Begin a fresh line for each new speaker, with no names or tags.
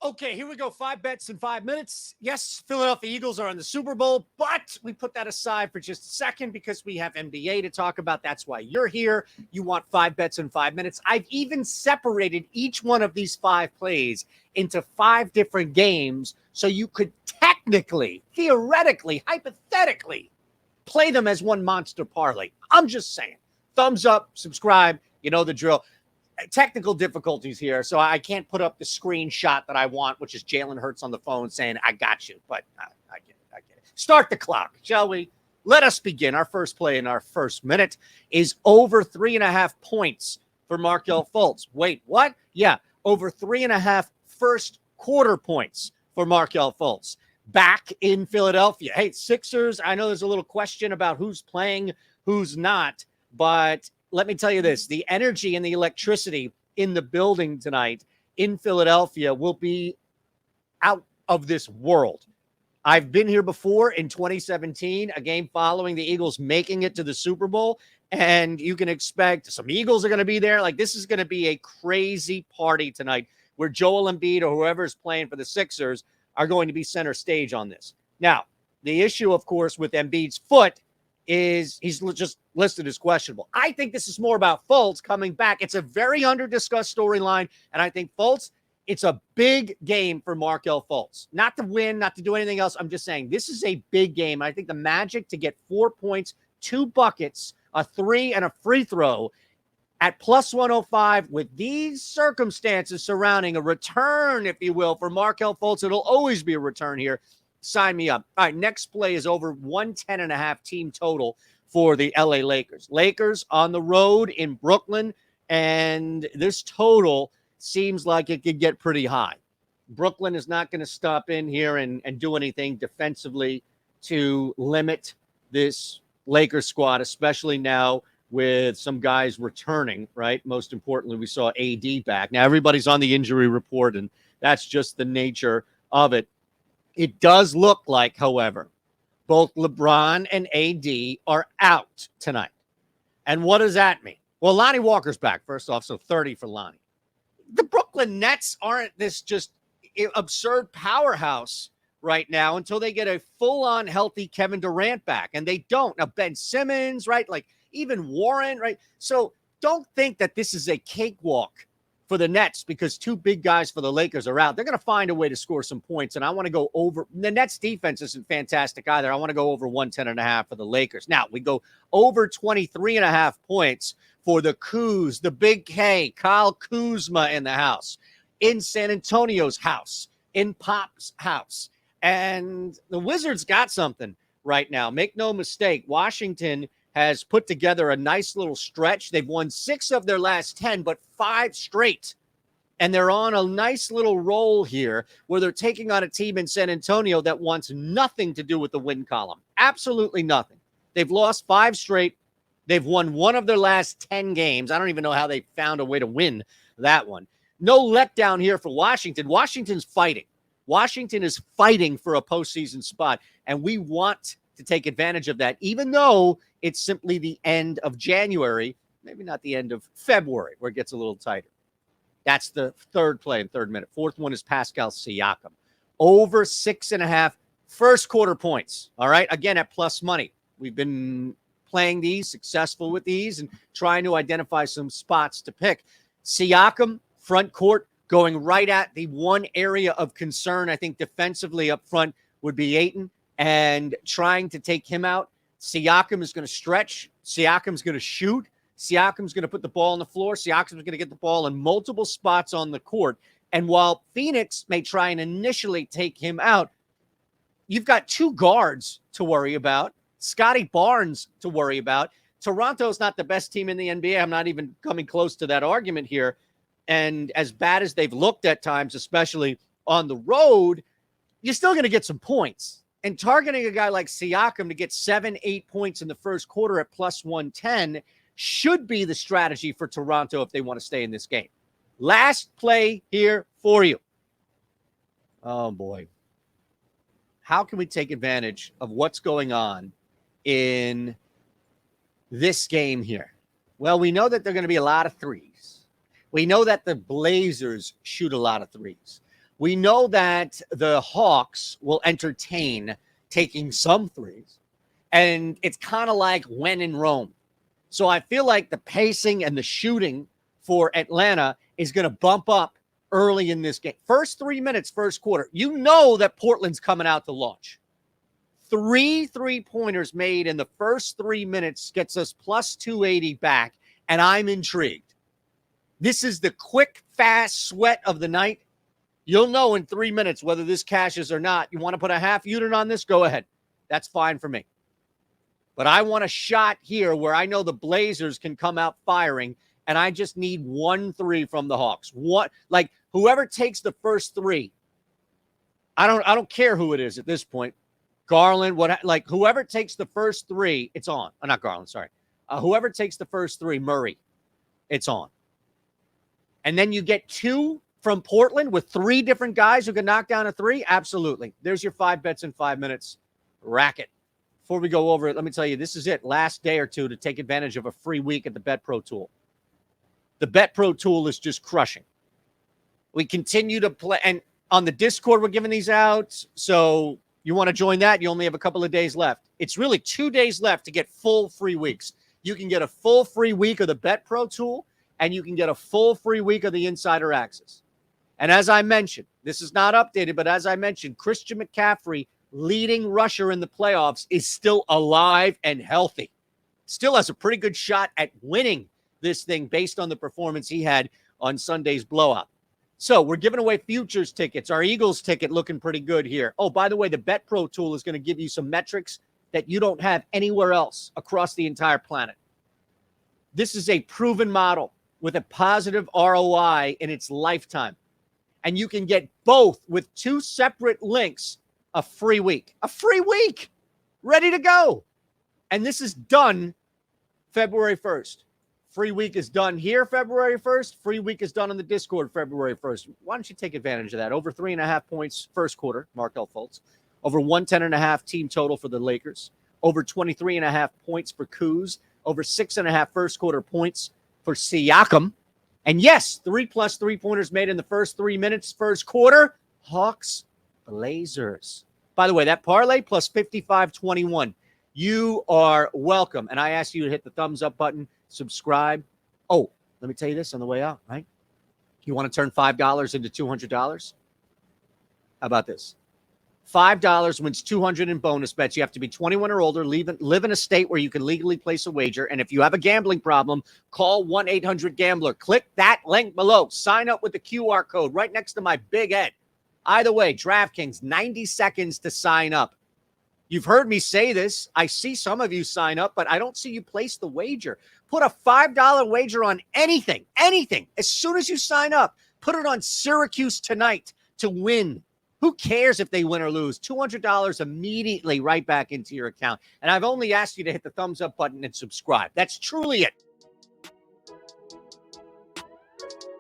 Okay, here we go. 5 bets in 5 minutes. Yes, Philadelphia Eagles are in the Super Bowl, but we put that aside for just a second because we have NBA to talk about. That's why you're here. You want 5 bets in 5 minutes. I've even separated each one of these 5 plays into 5 different games so you could technically, theoretically, hypothetically play them as one monster parlay. I'm just saying. Thumbs up, subscribe. You know the drill. Technical difficulties here, so I can't put up the screenshot that I want, which is Jalen Hurts on the phone saying, I got you, but I get it. Start the clock, shall we? Let us begin. Our first play in our first minute is over 3.5 points for Markelle Fultz. Wait, what? Yeah, over 3.5 first quarter points for Markelle Fultz. Back in Philadelphia. Hey, Sixers, I know there's a little question about who's playing, who's not, but let me tell you this, the energy and the electricity in the building tonight in Philadelphia will be out of this world. I've been here before in 2017, a game following the Eagles making it to the Super Bowl, and you can expect some Eagles are going to be there. Like, this is going to be a crazy party tonight where Joel Embiid or whoever's playing for the Sixers are going to be center stage on this. Now, the issue, of course, with Embiid's foot is he's just listed as questionable. I think this is more about Fultz coming back. It's a very under-discussed storyline, and I think Fultz, it's a big game for Markelle Fultz. Not to win, not to do anything else. I'm just saying this is a big game. I think the Magic to get 4 points, 2 buckets, a 3, and a free throw at plus 105 with these circumstances surrounding a return, if you will, for Markelle Fultz. It'll always be a return here. Sign me up. All right, next play is over 110.5 team total for the LA Lakers. Lakers on the road in Brooklyn, and this total seems like it could get pretty high. Brooklyn is not going to stop in here and do anything defensively to limit this Lakers squad, especially now with some guys returning, right? Most importantly, we saw AD back. Now, everybody's on the injury report, and that's just the nature of it. It does look like, however, both LeBron and AD are out tonight. And what does that mean? Well, Lonnie Walker's back, first off, so 30 for Lonnie. The Brooklyn Nets aren't this just absurd powerhouse right now until they get a full-on healthy Kevin Durant back, and they don't. Now, Ben Simmons, right? Like, even Warren, right? So don't think that this is a cakewalk for the Nets because 2 big guys for the Lakers are out. They're going to find a way to score some points, and I want to go over. The Nets defense isn't fantastic either. I want to go over 110.5 for the Lakers. Now, we go over 23.5 points for the Kuz, the Big K, Kyle Kuzma in the house, in San Antonio's house, in Pop's house. And the Wizards got something right now. Make no mistake, Washington has put together a nice little stretch. They've won 6 of their last 10, but 5 straight. And they're on a nice little roll here where they're taking on a team in San Antonio that wants nothing to do with the win column. Absolutely nothing. They've lost 5 straight. They've won 1 of their last 10 games. I don't even know how they found a way to win that one. No letdown here for Washington. Washington's fighting. Washington is fighting for a postseason spot, and we want to take advantage of that, even though it's simply the end of January, maybe not the end of February, where it gets a little tighter. That's the third play in third minute. Fourth one is Pascal Siakam. Over 6.5 first quarter points. All right, again, at plus money. We've been playing these, successful with these, and trying to identify some spots to pick. Siakam, front court, going right at the one area of concern, I think, defensively up front would be Ayton, and trying to take him out. Siakam is going to stretch. Siakam's going to shoot. Siakam's going to put the ball on the floor. Siakam's going to get the ball in multiple spots on the court. And while Phoenix may try and initially take him out, you've got 2 guards to worry about, Scotty Barnes to worry about. Toronto's not the best team in the NBA. I'm not even coming close to that argument here. And as bad as they've looked at times, especially on the road, you're still going to get some points. And targeting a guy like Siakam to get 7-8 points in the first quarter at plus 110 should be the strategy for Toronto if they want to stay in this game. Last play here for you. Oh, boy. How can we take advantage of what's going on in this game here? Well, we know that there are going to be a lot of threes. We know that the Blazers shoot a lot of threes. We know that the Hawks will entertain taking some threes, and it's kind of like when in Rome. So I feel like the pacing and the shooting for Atlanta is going to bump up early in this game. First 3 minutes, first quarter. You know that Portland's coming out to launch. 3 3-pointers made in the first 3 minutes gets us plus 280 back, and I'm intrigued. This is the quick, fast sweat of the night. You'll know in 3 minutes whether this cashes or not. You want to put a half unit on this? Go ahead. That's fine for me. But I want a shot here where I know the Blazers can come out firing, and I just need 1 3 from the Hawks. Like whoever takes the first 3, I don't care who it is at this point. Garland, whoever takes the first 3, it's on. Not Garland, sorry. Whoever takes the first 3, Murray, it's on. And then you get 2 from Portland with 3 different guys who can knock down a 3? Absolutely. There's your 5 bets in 5 minutes racket. Before we go over it, let me tell you, this is it. Last day or two to take advantage of a free week at the Bet Pro tool. The Bet Pro tool is just crushing. We continue to play. And on the Discord, we're giving these out. So you want to join that? You only have a couple of days left. It's really 2 days left to get full free weeks. You can get a full free week of the Bet Pro tool, and you can get a full free week of the Insider Access. And as I mentioned, this is not updated, but as I mentioned, Christian McCaffrey, leading rusher in the playoffs, is still alive and healthy. Still has a pretty good shot at winning this thing based on the performance he had on Sunday's blowout. So we're giving away futures tickets. Our Eagles ticket looking pretty good here. Oh, by the way, the Bet Pro tool is going to give you some metrics that you don't have anywhere else across the entire planet. This is a proven model with a positive ROI in its lifetime. And you can get both with 2 separate links, a free week. A free week! Ready to go. And this is done February 1st. Free week is done here February 1st. Free week is done on the Discord February 1st. Why don't you take advantage of that? Over 3.5 points first quarter, Markelle Fultz. Over 110.5 team total for the Lakers. Over 23.5 points for Kuz. Over 6.5 first quarter points for Siakam. And yes, 3+ 3-pointers made in the first 3 minutes, first quarter. Hawks, Blazers. By the way, that parlay plus 55.21. You are welcome. And I ask you to hit the thumbs up button, subscribe. Oh, let me tell you this on the way out, right? You want to turn $5 into $200? How about this? $5 wins $200 in bonus bets. You have to be 21 or older, live in a state where you can legally place a wager. And if you have a gambling problem, call 1-800-GAMBLER. Click that link below. Sign up with the QR code right next to my big head. Either way, DraftKings, 90 seconds to sign up. You've heard me say this. I see some of you sign up, but I don't see you place the wager. Put a $5 wager on anything. As soon as you sign up, put it on Syracuse tonight to win. Who cares if they win or lose? $200 immediately right back into your account. And I've only asked you to hit the thumbs up button and subscribe. That's truly it.